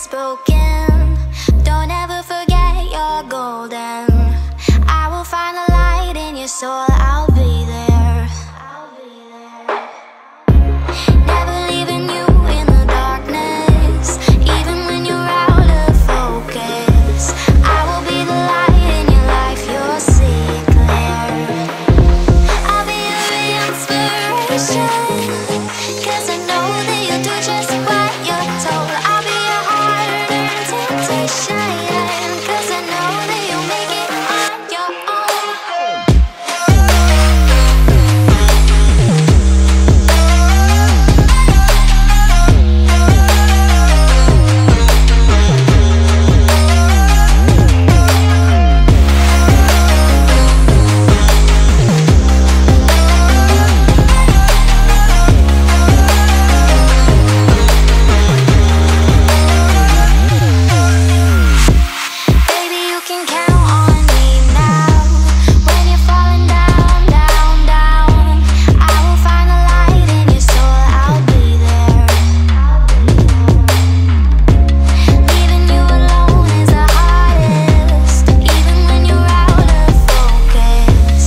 is broken. Don't ever forget you're golden. I will find a light in your soul, I'll be there. Never leaving you in the darkness, even when you're out of focus. I will be the light in your life, you'll see it clear. I'll be your inspiration, 'cause I know that you'll do just what you're told. I'll be your heart-earned temptation, 'cause I know that you'll make it on your own. Baby, you can count on me now. When you're falling down, down, down, I will find a light in your soul, I'll be there. Leaving you alone is the hardest, even when you're out of focus.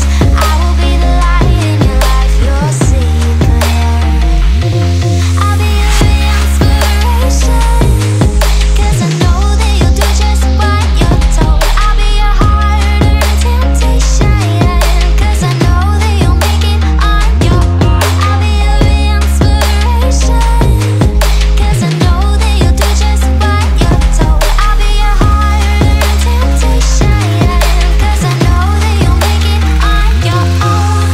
I will be the light in your life, you'll see it clear. I'll be your inspiration, 'cause I know that you'll do just what you're told. I'll be your heart-earned temptation, 'cause I know that you'll make it on your own. I'll be your inspiration, 'cause I know that you'll do just what you're told. I'll be your heart-earned temptation, 'cause I know that you'll make it on your own.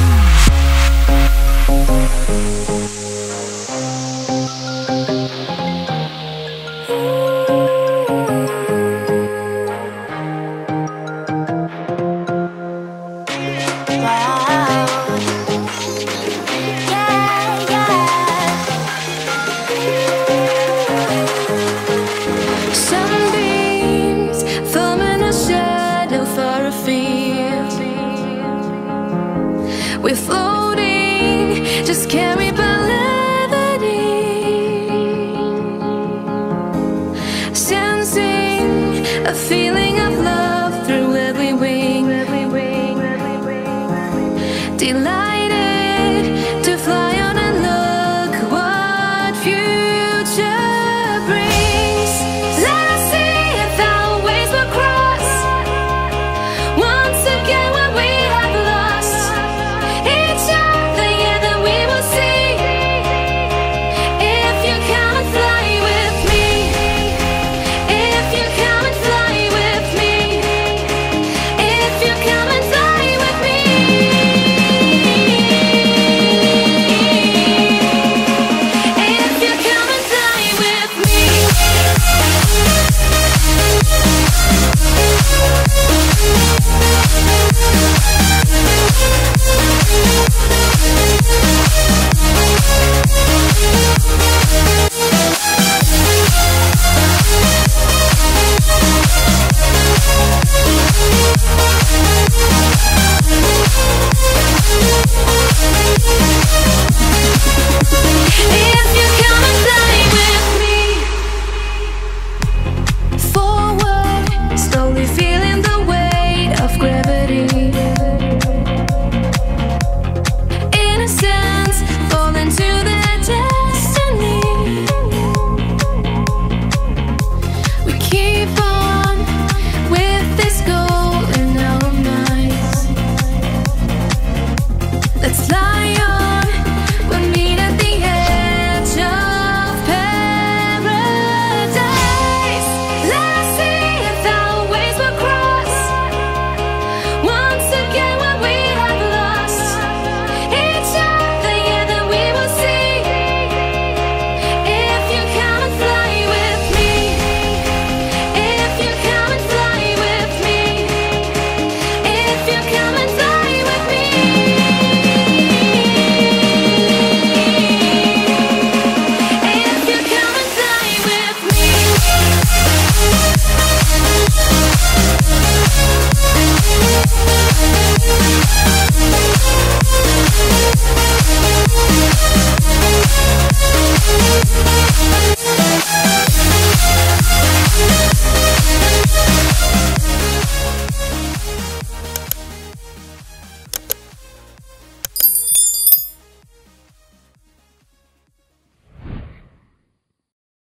Sunbeams forming a shadow for a field. We're floating, just carried by levity, sensing a feeling of love through every wing. Delighted to fly on and look what future brings. Let us see if our ways will cross once again when we have lost each other. Yeah, then we will see if you come and fly with me. If you come and fly with me. If you come and fly with me. If you come and fly with me.